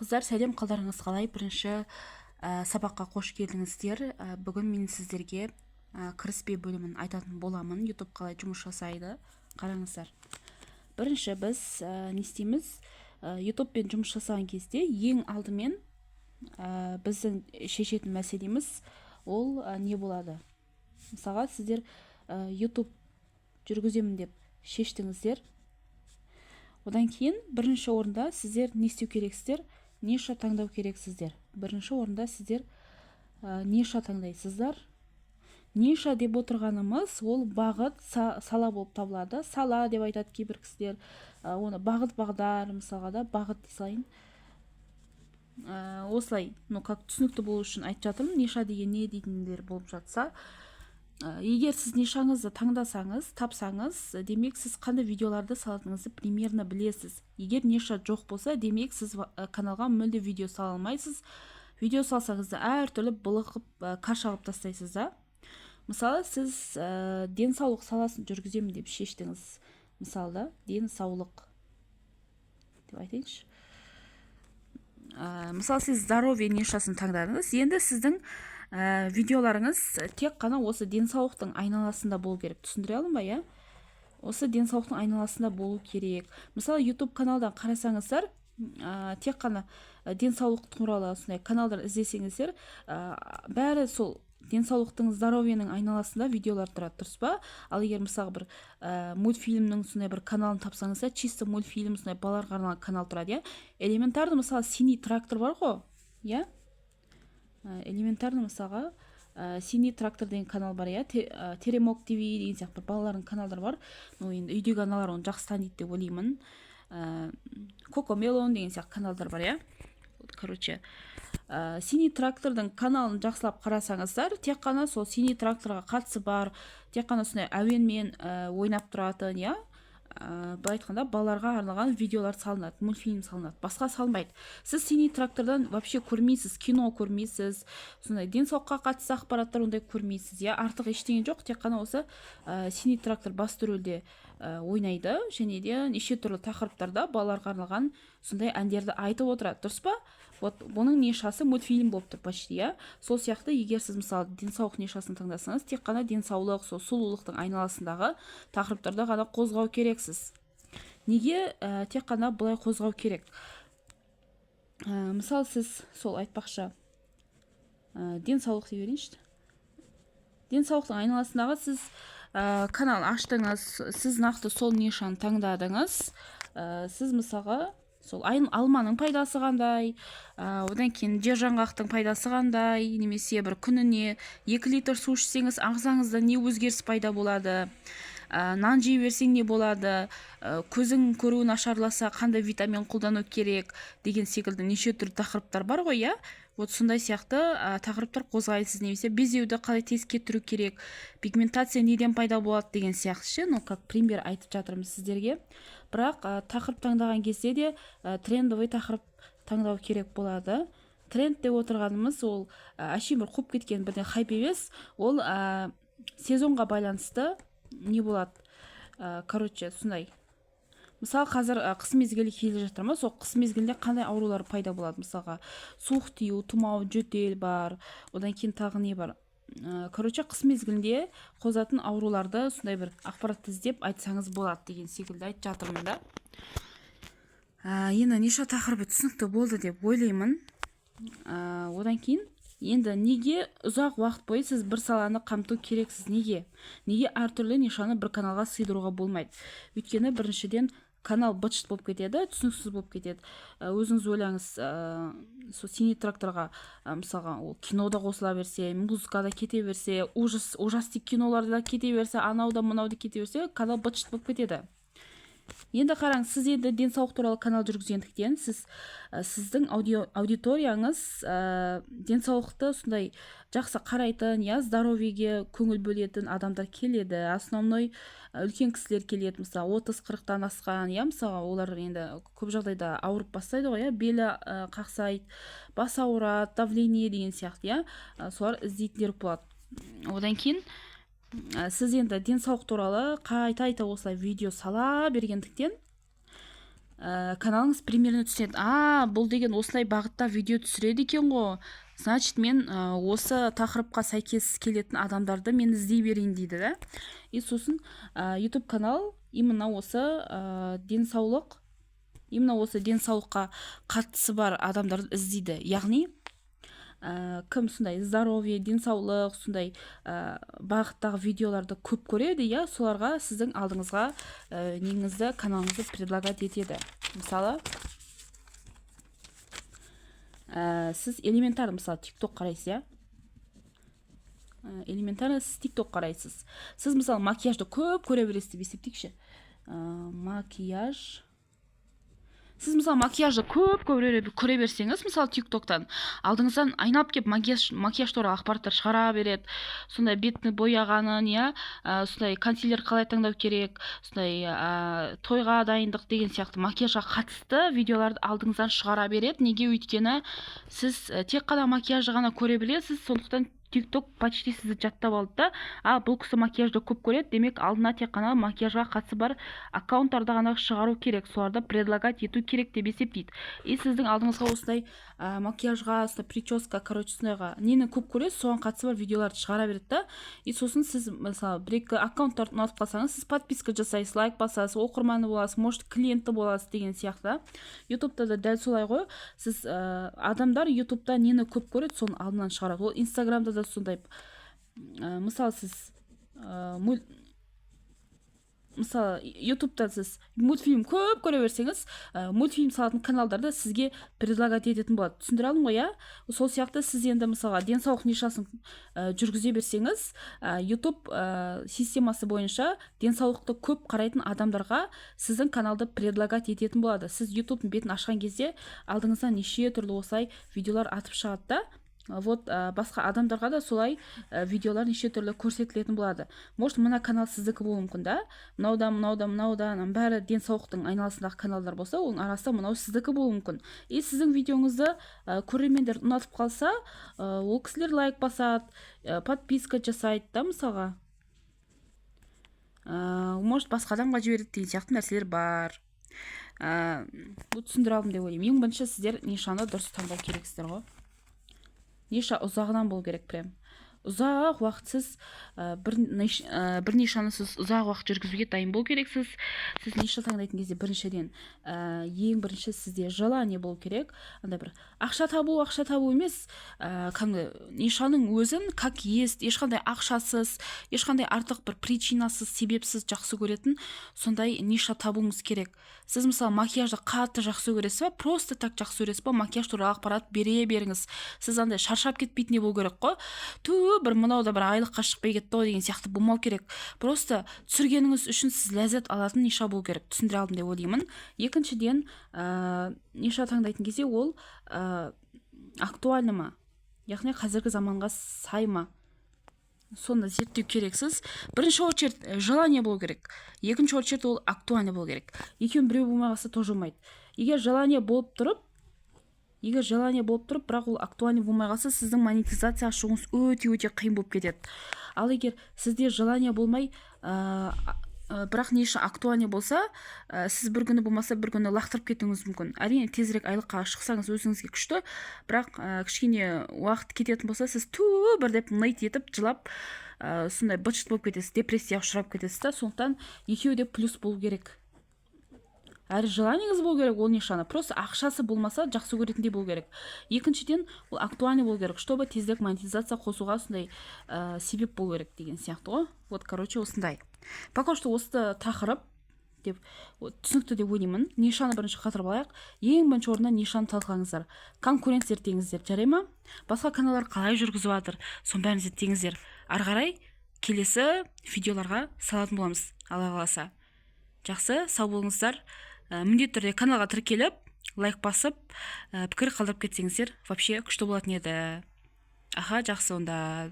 Қыздар, сәлем, қалдарыңыз қалай? Бірінші сабаққа қош келдіңіздер. Бүгін мен сіздерге кіріспе бөлімін айтатын боламын. YouTube қалай жұмыс жасайды. Қараңыздар. Бірінші біз не істейміз? YouTube'пен жұмыс жасаған кезде ең алдымен біздің шешетін мәселеміз ол не болады? Мысалға, сіздер YouTube жүргіземін деп шештіңіздер. Одан кейін бірінші орында сіздер не істеу керексіздер? Ниша таңдау керексіздер. Бірінші орында сіздер ниша таңдайсыздар. Ниша деп отырғанымыз ол бағыт, сала болып табылады. Сала деп айтады кейбір кісілер. Оны бағыт бағдар, мысалға да бағыт дей салайын. Осылай, как түсінікті болу үшін айтып жатырмын. Ниша деген не дейтіндер болып жатса, егер сіз нишаңызды таңдасаңыз, тапсаңыз, демек сіз қандай видеоларды салатыныңызды примерно білесіз. Егер ниша жоқ болса, демек сіз каналға мүлде видео сала алмайсыз. Видео салсаңыз да әртүрлі былығып, қашағып тастайсыз да. Мысалы, сіз денсаулық саласын жүргіземін деп шештіңіз. Мысалы, денсаулық деп айтайыншы. Мысалы, сіз здоровье нишасын таңдадыңыз. Енді сіздің видеоларыңыз тек қана осы денсаулықтың айналасында болу керек. Түсіндіре алдым ба, иә? Осы денсаулықтың айналасында болу керек. Мысалы, YouTube каналдан қарасаңыздар, тек қана денсаулық туралы осындай каналдар іздесеңіздер, бәрі сол денсаулықтың, здоровьенің айналасында видеолар тұрады, дұрыс па? Ал егер мысалы бір мультфильмнің сондай бір каналын тапсаңыздар, чисто мультфильм, сондай балаларға арналған канал тұрады, иә? Элементарно, мысалы, синий трактор бар ғой, иә? Элементарно, мысалға, синий трактор деген канал бар, иә? Теремок ТВ деген сияқты балалардың каналдар бар. Енді үйдегі аналар оны жақсы таниды деп ойлаймын. Кокомелон деген сияқты каналдар бар, иә? Короче, синий трактордың каналын жақсылап қарасаңыздар, тек қана сол синий тракторға қатысы бар, тек қана сондай әуенмен ойнап тұратын, иә? Былай айтқанда балаларға арналған видеолар салынады, мультфильм салынады, басқа салынбайды. Сіз синий трактордан вообще көрмейсіз, кино көрмейсіз, сондай денсаулыққа қатысты ақпараттар ондай көрмейсіз, иә? Артық ештеңе жоқ, тек қана осы синий трактор басты рөлде ойнайды, және де неше түрлі тақырыптарда балаларға арналған сондай әндерді айтып отырады, дұрыс па? Вот бұның нишасы мультфильм болып тұр почти, иә? Сол сияқты, егер сіз мысалы денсаулық нишасын таңдасаңыз, тек қана денсаулық, сол сұлулықтың айналасындағы тақырыптарда ғана қозғау керексіз. Неге тек қана бұлай қозғау керек? Мысалы, сіз сол айтпақшы денсаулық деп берейінші. Денсаулықтың айналасындағы сіз канал аштыңыз, сіз нақты сол нишаны таңдадыңыз. Сіз мысалға сол алманың пайдасы қандай, одан кейін жер жаңғақтың пайдасы қандай, немесе бір күніне 2 литр су ішсеңіз ағзаңызда не өзгеріс пайда болады, нан жей берсең не болады, көзің көруі нашарласа қандай витамин қолдану керек деген секілді неше түрлі тақырыптар бар ғой, иә? Вот сондай сияқты тақырыптар қозғайсыз, немесе безеуді қалай тез кетіру керек, пигментация неден пайда болады деген сияқты ше, как пример айтып жатырмын сіздерге. Бірақ тақырып таңдаған кезде де трендовый тақырып таңдау керек болады. Тренд деп отырғанымыз ол әшейін бір қуып кеткен бірден хайп емес, ол сезонға байланысты не болады? Короче, сондай. Мысалы, қазір қыс мезгілі келе жатыр ма? Сол қыс мезгілінде қандай аурулар пайда болады? Мысалға, суық тию, тұмау, жөтел бар. Одан кейін тағы не бар? Короче, қыс мезгілінде қозатын ауруларды сондай бір ақпаратты іздеп айтсаңыз болады деген секілді айтып жатырмын да. Енді ниша тақырыбы түсінікті болды деп ойлаймын. Одан кейін енді неге ұзақ уақыт бойы сіз бір саланы қамту керексіз? Неге әртүрлі нишаны бір каналға сыйдыруға болмайды? Өйткені біріншіден канал быт-шыт болып кетеді, түсініксіз болып кетеді. Өзіңіз ойлаңыз, сол синий тракторға мысалға кинода қосыла берсе, музыкада кете берсе, ужастик киноларда кете берсе, анауда мынауды кете берсе, канал быт-шыт болып кетеді. Енді қараңыз, сіз енді денсаулық туралы канал жүргізгендіктен, сіздің аудиторияңыз денсаулықты сондай жақсы қарайтын, я здоровьеге көңіл бөлетін адамдар келеді. Основной үлкен кісілер келеді, мысалы 30-40-тан асқан, я мысалы олар енді көп жағдайда ауырып бастайды ғой, белі қақсайды, бас ауырады, давление деген сияқты, я солар іздейтіндер болады. Одан кейін сіз енді денсаулық туралы қайта осылай видео сала бергендіктен каналыңыз примерно түсінеді. Бұл деген осылай бағытта видео түсіреді екен ғой, значит мен осы тақырыпқа сәйкес келетін адамдарды мен іздей берейін дейді да. И сосын YouTube канал именно осы денсаулыққа қатысы бар адамдарды іздейді. Яғни кім сондай здоровье, денсаулық, сондай бағыттағы видеоларды көп көреді, иә, соларға сіздің алдыңызға неңізді, каналыңызды предлагать етеді. Мысалы, сіз элементарно, мысалы, TikTok қарайсыз, иә? Элементарно сіз TikTok қарайсыз. Сіз, мысалы, макияжды көп көре бересіз деп есептейікші. Сіз, мысалы, макияжды көп көре берсеңіз, мысалы, TikToктан алдыңыздан айналып кеп макияж туралы ақпараттар шығара береді. Сондай бетті бояғанын, иә, сондай консилер қалай таңдау керек, сондай тойға дайындық деген сияқты макияжға қатысты видеоларды алдыңыздан шығара береді. Неге? Өйткені сіз тек қана макияжды ғана көре білесіз, сондықтан TikTok почти сізді жаттап алды да, бұл кісі макияжды көп көреді, демек алдына тек қана макияжға қатысы бар аккаунттарды ғана шығару керек, соларды предлагать ету керек деп есептейді. И сіздің алдыңызға осындай макияжға, прическа, сондайға нені көп көресіз, соған қатысы бар видеоларды шығара береді да. И сосын сіз, мысалы, бір-екі аккаунттарды ұнатып қалсаңыз, сіз подписка жасайсыз, лайк басасыз, оқырманы боласыз, может клиенті боласыз деген сияқты. YouTube'да да дәл солай ғой. Сіз адамдар YouTube'да нені көп көреді, соны алдынан шығарады. Ол Instagram'да да сондай. Мысалы, сіз мысалы, YouTube'да сіз мультфильм көп көре берсеңіз, мультфильм салатын каналдарды сізге предлагать ететін болады. Түсіндіре алдым ғой, иә? Сол сияқты сіз енді мысалға денсаулық нишасын жүргізе берсеңіз, YouTube системасы бойынша денсаулықты көп қарайтын адамдарға сіздің каналды предлагать ететін болады. Сіз YouTube-ның бетін ашқан кезде алдыңыздан неше түрлі осылай видеолар атып шығады да. Вот басқа адамдарға да солай видеолар неше түрлі көрсетілетін болады. Может, мына канал сіздікі болуы мүмкін да. Мынаудан бәрі денсаулықтың айналасындағы каналдар болса, оның арасында мынау сіздікі болуы мүмкін. И сіздің видеоңызды көрермендер ұнатып қалса, ол кісілер лайк басады, подписка жасайды да, мысалға. Может, басқа адамға жібереді деген сияқты нәрселер бар. Бұл түсіндіре алдым деп ойлаймын. Ең бірінші сіздер нишаны дұрыс таңдау керексіздер ғой. Ниша ұзағынан болу керек, прям. Ұзақ уақытсыз бір нишаны сіз ұзақ уақыт жүргізуге дайын болу керексіз. Сіз ниша таңдайтын кезде біріншіден ең бірінші сізде желание болу керек. Андай бір ақша табу емес, нишаның өзін как есть, ешқандай ақшасыз, ешқандай артық бір причинасыз, себепсіз жақсы көретін сондай ниша табуыңыз керек. Сіз мысалы макияжды қатты жақсы көресіз ба, просто так жақсы көресіз ба, макияж туралы ақпарат бере беріңіз. Сіз андай шаршап кетпейтіндей болу керек қой. Бір мынауда бір айлыққа шықпай кетті деген сияқты болмау керек. Просто түсіргеніңіз үшін сіз ләззат алатын ниша болу керек. Түсіндіре алдым деп ойлаймын. Екіншіден, ниша таңдайтын кезде ол актуальны ма, яғни қазіргі заманға сай ма, соны зерттеу керексіз. Бірінші очередь желание болу керек. Екінші очередь ол актуальны болу керек. Екеуін біреу болмай қалса тоже болмайды. Егер желание болып тұрып, бірақ ол актуальны болмай қалса, сіздің монетизация шығуыңыз өте қиын болып кетеді. Ал егер сізде желание болмай, бірақ ниша актуальны болса, сіз бір күні болмаса бір күні лақтырып кетуіңіз мүмкін. Әрине, тезірек айлыққа шықсаңыз өзіңізге күшті, бірақ кішкене уақыт кететін болса, сіз бір деп нейт етіп, жылап, сондай быт-шыт болып кетесіз, депрессияға ұшырап кетесіз да. Сондықтан екеуі де плюс болу керек. Әрі желаниеңіз болу керек, ол нишаны. Просто ақшасы болмаса, жақсы көретіндей болу керек. Екіншіден, ол актуальный болу керек, чтобы тезірек монетизация қосуға сондай себеп болу керек деген сияқты ғой. Вот, осындай. Пока что осы тақырып деп түсінікті деп ойлаймын. Нишаны бірінші қатырып алайық. Ең бірінші орында нишаны талқылаңыздар. Конкурент зерттеңіздер, жарай ма? Басқа каналдар қалай жүргізіп жатыр, соның бәрін зерттеңіздер. Ары қарай келесі видеоларға салатын боламыз, Алла қаласа. Жақсы, сау болыңыздар. Міндетті түрде каналға тіркеліп, лайк басып, пікір қалдырып кетсеңіздер, вообще күшті болатын еді. Жақсы онда.